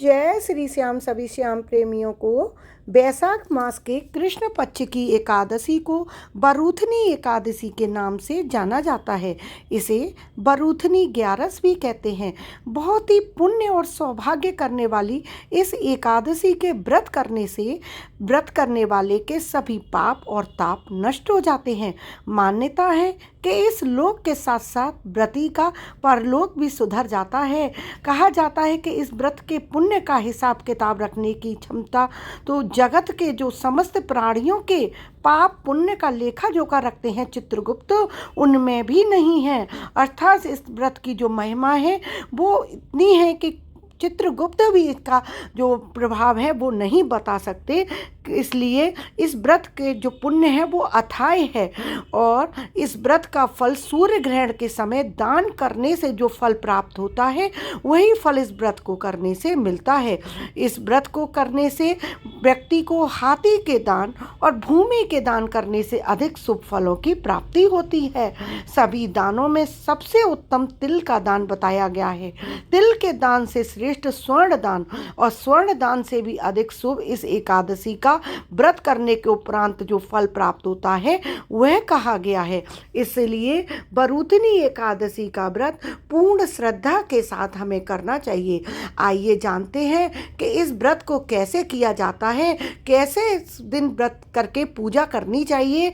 जय श्री श्याम। सभी श्याम प्रेमियों को वैशाख मास के कृष्ण पक्ष की एकादशी को बरूथनी एकादशी के नाम से जाना जाता है। इसे बरूथनी ग्यारस भी कहते हैं। बहुत ही पुण्य और सौभाग्य करने वाली इस एकादशी के व्रत करने से व्रत करने वाले के सभी पाप और ताप नष्ट हो जाते हैं। मान्यता है कि इस लोक के साथ साथ व्रती का परलोक भी सुधर जाता है। कहा जाता है कि इस व्रत के पुण्य का हिसाब किताब रखने की क्षमता तो जगत के जो समस्त प्राणियों के पाप पुण्य का लेखा जोखा रखते हैं चित्रगुप्त, उनमें भी नहीं है। अर्थात इस व्रत की जो महिमा है वो इतनी है कि चित्रगुप्त भी इसका जो प्रभाव है वो नहीं बता सकते। इसलिए इस व्रत के जो पुण्य है वो अथाय है और इस व्रत का फल सूर्य ग्रहण के समय दान करने से जो फल प्राप्त होता है वही फल इस व्रत को करने से मिलता है। इस व्रत को करने से व्यक्ति को हाथी के दान और भूमि के दान करने से अधिक शुभ फलों की प्राप्ति होती है। सभी दानों में सबसे उत्तम तिल का दान बताया गया है। तिल के दान से श्रेष्ठ स्वर्ण दान और स्वर्ण दान से भी अधिक शुभ इस एकादशी का व्रत करने के उपरांत जो फल प्राप्त होता है वह कहा गया है। इसलिए बरूथनी एकादशी का व्रत पूर्ण श्रद्धा के साथ हमें करना चाहिए। आइए जानते हैं कि इस व्रत को कैसे किया जाता है, कैसे इस दिन व्रत करके पूजा करनी चाहिए।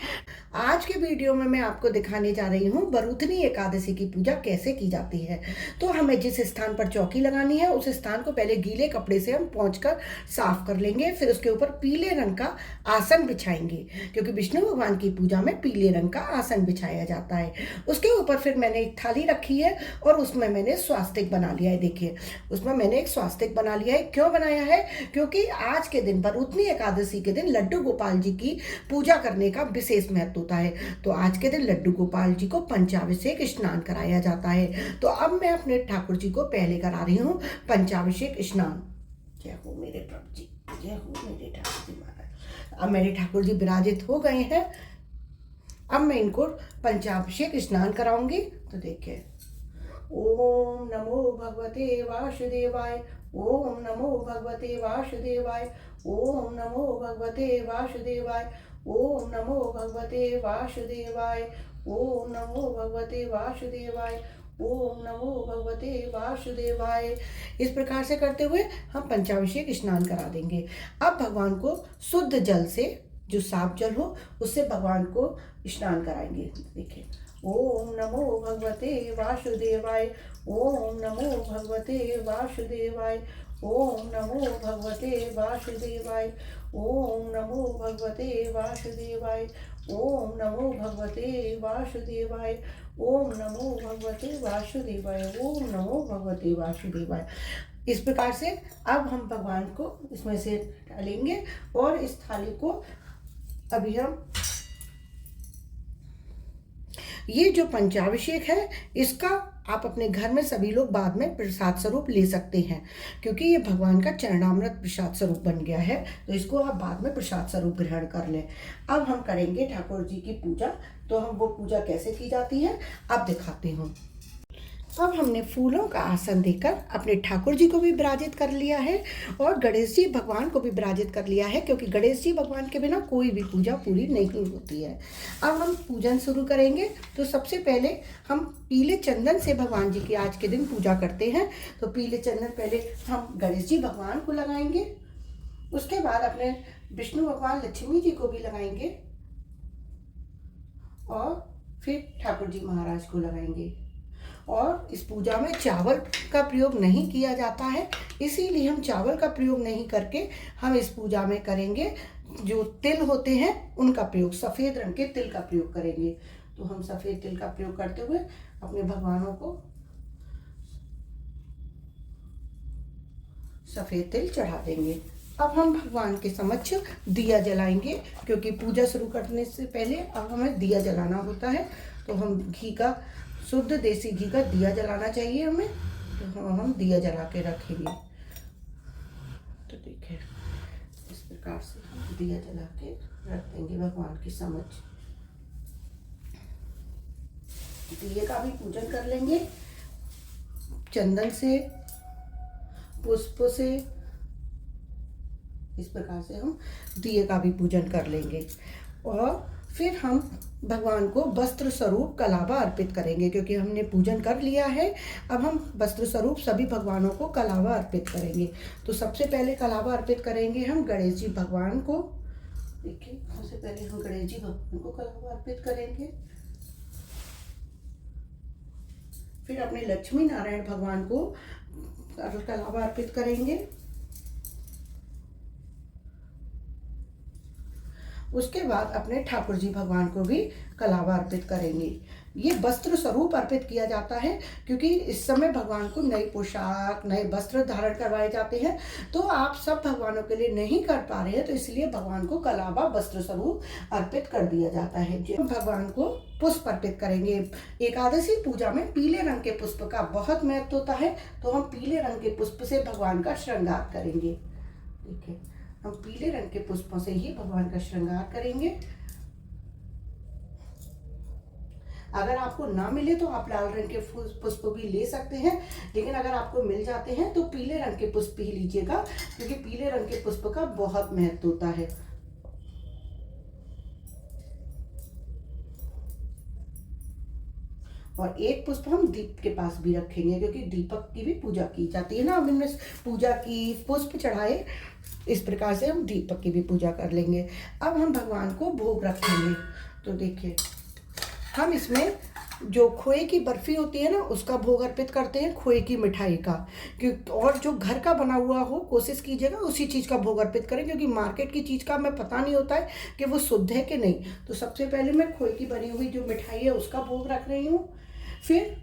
आज के वीडियो में मैं आपको दिखाने जा रही हूँ बरूथनी एकादशी की पूजा कैसे की जाती है। तो हमें जिस स्थान पर चौकी लगानी है उस स्थान को पहले गीले कपड़े से हम पोंछकर साफ कर लेंगे। फिर उसके ऊपर पीले रंग का आसन बिछाएंगे, क्योंकि विष्णु भगवान की पूजा में पीले रंग का आसन बिछाया जाता है। उसके ऊपर फिर मैंने एक थाली रखी है और उसमें मैंने स्वास्तिक बना लिया है। देखिए, उसमें मैंने एक स्वास्तिक बना लिया है। क्यों बनाया है? क्योंकि आज के दिन बरूथनी एकादशी के दिन लड्डू गोपाल जी की पूजा करने का विशेष महत्व होता है। तो आज के दिन लड्डू गोपाल जी को पंचाभिषेक स्नान कराया जाता है। तो अब मैं अपने ठाकुर जी को पहले करा रही हूँ पंचाभिषेक स्नान। जय हो मेरे प्रभु जी, जय हो मेरे ठाकुर जी महाराज। अब मेरे ठाकुर जी विराजित हो गए हैं। अब मैं इनको पंचाभिषेक स्नान कराऊंगी। तो देखिए, ओम नमो भगवते वासुदेवाय, ओम नमो भगवते वासुदेवाय, ओम नमो भगवते वासुदेवाय, ओम नमो भगवते वासुदेवाय, ओम नमो भगवते वासुदेवाय, ओम नमो भगवते वासुदेवाय। इस प्रकार से करते हुए हम पंचाभिषेक स्नान करा देंगे। अब भगवान को शुद्ध जल से, जो साफ जल हो, उससे भगवान को स्नान कराएंगे। देखिए, ओम नमो भगवते वासुदेवाय, ओम नमो भगवते वासुदेवाय, ओम नमो भगवते वासुदेवाय, ओम नमो भगवते वासुदेवाय, ओम नमो भगवते वासुदेवाय, ओम नमो भगवते वासुदेवाय, ओम नमो भगवते वासुदेवाय। इस प्रकार से अब हम भगवान को इसमें से डालेंगे और इस थाली को अभी हम, ये जो पंचाभिषेक है इसका आप अपने घर में सभी लोग बाद में प्रसाद स्वरूप ले सकते हैं, क्योंकि ये भगवान का चरणामृत प्रसाद स्वरूप बन गया है। तो इसको आप बाद में प्रसाद स्वरूप ग्रहण कर लें। अब हम करेंगे ठाकुर जी की पूजा। तो हम वो पूजा कैसे की जाती है अब दिखाती हूँ। अब हमने फूलों का आसन देकर अपने ठाकुर जी को भी विराजित कर लिया है और गणेश जी भगवान को भी विराजित कर लिया है, क्योंकि गणेश जी भगवान के बिना कोई भी पूजा पूरी नहीं होती है। अब हम पूजन शुरू करेंगे। तो सबसे पहले हम पीले चंदन से भगवान जी की आज के दिन पूजा करते हैं। तो पीले चंदन पहले हम गणेश जी भगवान को लगाएंगे, उसके बाद अपने विष्णु भगवान लक्ष्मी जी को भी लगाएंगे और फिर ठाकुर जी महाराज को लगाएंगे। और इस पूजा में चावल का प्रयोग नहीं किया जाता है, इसीलिए हम चावल का प्रयोग नहीं करके हम इस पूजा में करेंगे जो तिल होते हैं उनका प्रयोग, सफ़ेद रंग के तिल का प्रयोग करेंगे। तो हम सफ़ेद तिल का प्रयोग करते हुए अपने भगवानों को सफ़ेद तिल चढ़ा देंगे। अब हम भगवान के समक्ष दिया जलाएंगे, क्योंकि पूजा शुरू करने से पहले अब हमें दिया जलाना होता है। तो हम घी का, शुद्ध देसी घी का दिया जलाना चाहिए हमें। तो हम दिया जला के रखेंगे। तो देखिए, इस प्रकार से हम दिया जला के रख देंगे भगवान के समक्ष। दिए का भी पूजन कर लेंगे चंदन से, पुष्प से, इस प्रकार से हम दिए का भी पूजन कर लेंगे। और फिर हम भगवान को वस्त्र स्वरूप कलावा अर्पित करेंगे, क्योंकि हमने पूजन कर लिया है। अब हम वस्त्र स्वरूप सभी भगवानों को कलावा अर्पित करेंगे। तो सबसे पहले कलावा अर्पित करेंगे हम गणेश जी भगवान को। देखिए, सबसे पहले हम गणेश जी भगवान को कलावा अर्पित करेंगे। फिर अपने लक्ष्मी नारायण भगवान को कलावा अर्पित करेंगे। उसके बाद अपने ठाकुर जी भगवान को भी कलावा अर्पित करेंगे। ये वस्त्र स्वरूप अर्पित किया जाता है, क्योंकि इस समय भगवान को नई पोशाक, नए वस्त्र धारण करवाए जाते हैं। तो आप सब भगवानों के लिए नहीं कर पा रहे हैं, तो इसलिए भगवान को कलावा वस्त्र स्वरूप अर्पित कर दिया जाता है। भगवान को पुष्प अर्पित करेंगे। एकादशी पूजा में पीले रंग के पुष्प का बहुत महत्व होता है, तो हम पीले रंग के पुष्प से भगवान का श्रृंगार करेंगे। ठीक है, हम पीले रंग के पुष्पों से ही भगवान का श्रृंगार करेंगे। अगर आपको ना मिले तो आप लाल रंग के पुष्प भी ले सकते हैं, लेकिन अगर आपको मिल जाते हैं तो पीले रंग के पुष्प ही लीजिएगा, क्योंकि पीले रंग के पुष्प का बहुत महत्व होता है। और एक पुष्प हम दीप के पास भी रखेंगे, क्योंकि दीपक की भी पूजा की जाती है ना। हम इनमें पूजा की, पुष्प चढ़ाए, इस प्रकार से हम दीपक की भी पूजा कर लेंगे। अब हम भगवान को भोग रखेंगे। तो देखिए, हम इसमें जो खोए की बर्फी होती है ना, उसका भोग अर्पित करते हैं, खोए की मिठाई का। और जो घर का बना हुआ हो, कोशिश कीजिएगा उसी चीज़ का भोग अर्पित करें, क्योंकि मार्केट की चीज़ का हमें पता नहीं होता है कि वो शुद्ध है कि नहीं। तो सबसे पहले मैं खोए की बनी हुई जो मिठाई है उसका भोग रख रही हूँ। फिर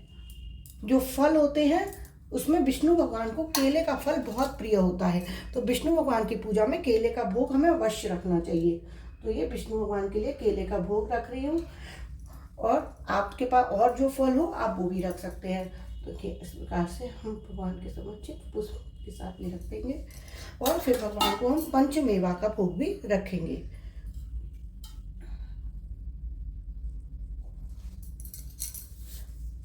जो फल होते हैं, उसमें विष्णु भगवान को केले का फल बहुत प्रिय होता है, तो विष्णु भगवान की पूजा में केले का भोग हमें अवश्य रखना चाहिए। तो ये विष्णु भगवान के लिए केले का भोग रख रही हूँ। और आपके पास और जो फल हो आप वो भी रख सकते हैं। तो इस प्रकार से हम भगवान के समक्ष पुष्प के साथ में रख देंगे। और फिर भगवान को हम पंचमेवा का भोग भी रखेंगे।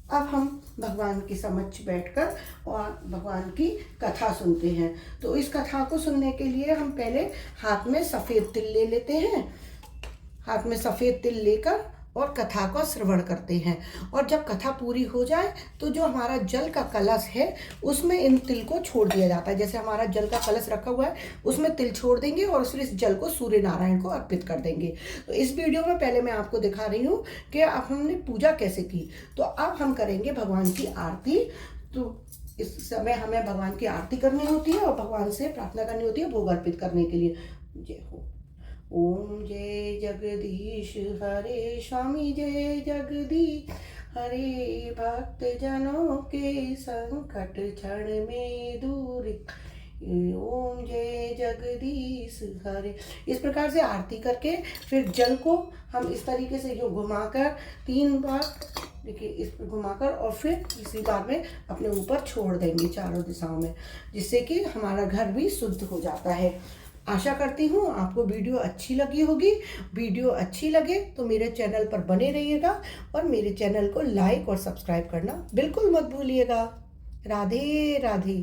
अब हम भगवान के समक्ष बैठकर और भगवान की कथा सुनते हैं। तो इस कथा को सुनने के लिए हम पहले हाथ में सफ़ेद तिल ले लेते हैं। हाथ में सफ़ेद तिल लेकर और कथा का श्रवण करते हैं। और जब कथा पूरी हो जाए तो जो हमारा जल का कलश है उसमें इन तिल को छोड़ दिया जाता है। जैसे हमारा जल का कलश रखा हुआ है, उसमें तिल छोड़ देंगे और फिर इस जल को सूर्य नारायण को अर्पित कर देंगे। तो इस वीडियो में पहले मैं आपको दिखा रही हूँ कि अब हमने पूजा कैसे की। तो अब हम करेंगे भगवान की आरती। तो इस समय हमें भगवान की आरती करनी होती है और भगवान से प्रार्थना करनी होती है भोग अर्पित करने के लिए। जय हो। ओम जय जगदीश हरे, स्वामी जय जगदीश हरे, भक्त जनों के संकट क्षण में दूर। ओम जय जगदीश हरे। इस प्रकार से आरती करके फिर जल को हम इस तरीके से जो घुमाकर 3 बार, देखिए इस पर घुमाकर, और फिर इसी बार में अपने ऊपर छोड़ देंगे चारों दिशाओं में, जिससे कि हमारा घर भी शुद्ध हो जाता है। आशा करती हूँ आपको वीडियो अच्छी लगी होगी। वीडियो अच्छी लगे तो मेरे चैनल पर बने रहिएगा और मेरे चैनल को लाइक और सब्सक्राइब करना बिल्कुल मत भूलिएगा। राधे राधे।